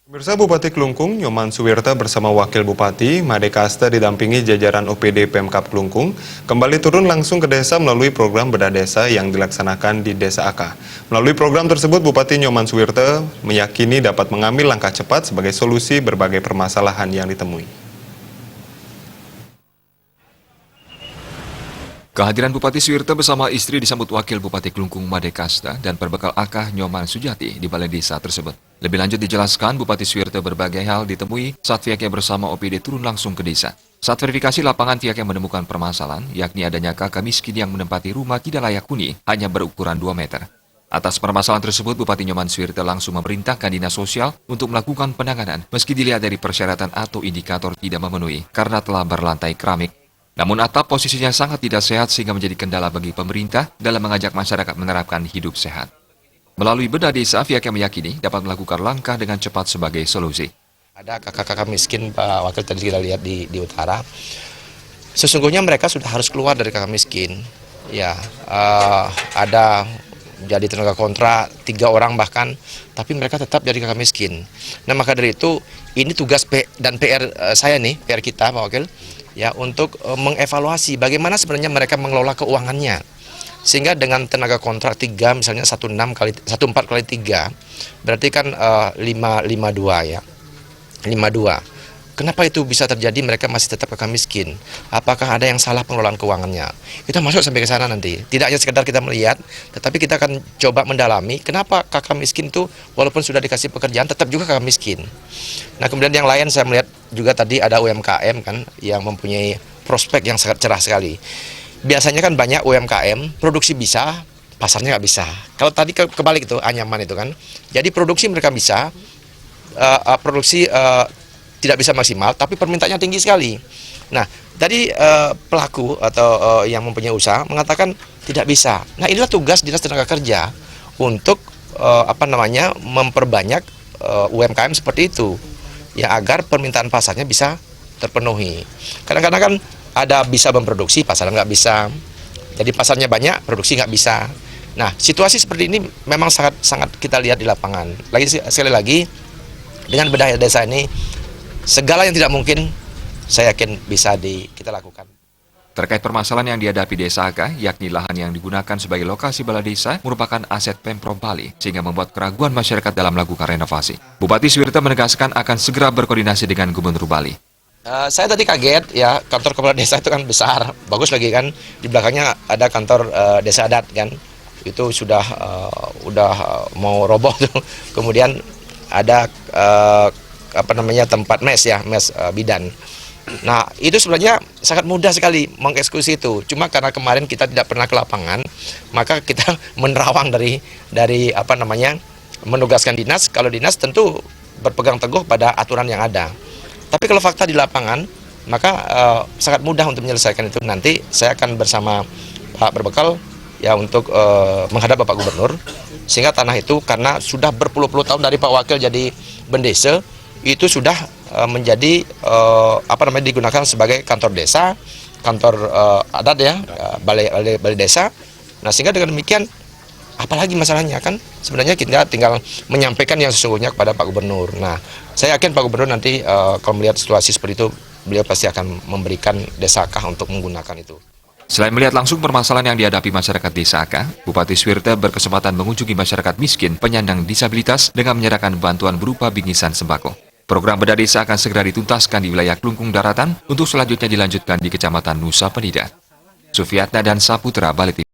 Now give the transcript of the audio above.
Pemirsa, Bupati Klungkung, Nyoman Suwirta bersama Wakil Bupati, Made Kasta didampingi jajaran OPD Pemkab Klungkung, kembali turun langsung ke desa melalui program bedah desa yang dilaksanakan di Desa Akah. Melalui program tersebut, Bupati Nyoman Suwirta meyakini dapat mengambil langkah cepat sebagai solusi berbagai permasalahan yang ditemui. Kehadiran Bupati Suwirta bersama istri disambut Wakil Bupati Klungkung Made Kasta dan perbekal Akah Nyoman Sujati di balai desa tersebut. Lebih lanjut dijelaskan, Bupati Suwirta berbagai hal ditemui saat pihaknya bersama OPD turun langsung ke desa. Saat verifikasi lapangan, pihaknya menemukan permasalahan, yakni adanya kakak miskin yang menempati rumah tidak layak huni hanya berukuran 2 meter. Atas permasalahan tersebut, Bupati Nyoman Suwirta langsung memerintahkan Dinas Sosial untuk melakukan penanganan meski dilihat dari persyaratan atau indikator tidak memenuhi karena telah berlantai keramik. Namun atap posisinya sangat tidak sehat sehingga menjadi kendala bagi pemerintah dalam mengajak masyarakat menerapkan hidup sehat. Melalui bedah desa, pihaknya meyakini dapat melakukan langkah dengan cepat sebagai solusi. Ada kakak-kakak miskin, Pak Wakil, tadi kita lihat di utara. Sesungguhnya mereka sudah harus keluar dari kakak miskin. Ya, ada jadi tenaga kontrak 3 orang bahkan, tapi mereka tetap jadi kakak miskin. Nah, maka dari itu ini tugas dan PR saya nih, PR kita, Pak Wakil, ya, untuk mengevaluasi bagaimana sebenarnya mereka mengelola keuangannya. Sehingga dengan tenaga kontrak 3, misalnya 14 kali 3, berarti kan 552 ya. 52. Kenapa itu bisa terjadi, mereka masih tetap kakak miskin? Apakah ada yang salah pengelolaan keuangannya? Itu masuk sampai ke sana nanti. Tidak hanya sekedar kita melihat, tetapi kita akan coba mendalami kenapa kakak miskin itu walaupun sudah dikasih pekerjaan tetap juga kakak miskin. Nah, kemudian yang lain saya melihat juga tadi ada UMKM kan yang mempunyai prospek yang sangat cerah sekali. Biasanya kan banyak UMKM produksi bisa, pasarnya nggak bisa. Kalau tadi kebalik itu anyaman itu kan. Jadi produksi mereka bisa, produksi tidak bisa maksimal, tapi permintaannya tinggi sekali. Nah, tadi pelaku atau yang mempunyai usaha mengatakan tidak bisa. Nah, inilah tugas Dinas Tenaga Kerja untuk memperbanyak UMKM seperti itu, ya, agar permintaan pasarnya bisa terpenuhi. Kadang-kadang kan ada bisa memproduksi, pasarnya nggak bisa. Jadi pasarnya banyak, produksi nggak bisa. Nah, situasi seperti ini memang sangat kita lihat di lapangan. Sekali lagi, dengan bedah desa ini, segala yang tidak mungkin, saya yakin bisa kita lakukan. Terkait permasalahan yang dihadapi Desa Akah, yakni lahan yang digunakan sebagai lokasi balai desa merupakan aset Pemprov Bali, sehingga membuat keraguan masyarakat dalam melakukan renovasi. Bupati Suwirta menegaskan akan segera berkoordinasi dengan Gubernur Bali. Saya tadi kaget ya, kantor kepala desa itu kan besar, bagus lagi kan, di belakangnya ada kantor desa adat kan, itu sudah mau roboh tuh. Kemudian ada tempat mes bidan. Nah, itu sebenarnya sangat mudah sekali mengeksekusi itu. Cuma karena kemarin kita tidak pernah ke lapangan, maka kita menerawang dari menugaskan dinas. Kalau dinas tentu berpegang teguh pada aturan yang ada. Tapi kalau fakta di lapangan, maka sangat mudah untuk menyelesaikan itu. Nanti saya akan bersama Pak Berbekal ya untuk menghadap Bapak Gubernur, sehingga tanah itu karena sudah berpuluh-puluh tahun dari Pak Wakil jadi bendesa, itu sudah menjadi digunakan sebagai kantor desa, kantor adat ya, balai desa. Nah, sehingga dengan demikian apalagi masalahnya kan sebenarnya kita tinggal menyampaikan yang sesungguhnya kepada Pak Gubernur. Nah, saya yakin Pak Gubernur nanti kalau melihat situasi seperti itu, beliau pasti akan memberikan Desa Akah untuk menggunakan itu. Selain melihat langsung permasalahan yang dihadapi masyarakat Desa Akah, Bupati Suwirta berkesempatan mengunjungi masyarakat miskin penyandang disabilitas dengan menyerahkan bantuan berupa bingkisan sembako. Program bedah desa akan segera dituntaskan di wilayah Klungkung Daratan untuk selanjutnya dilanjutkan di Kecamatan Nusa Penida. Sufiatna dan Saputra, Bali.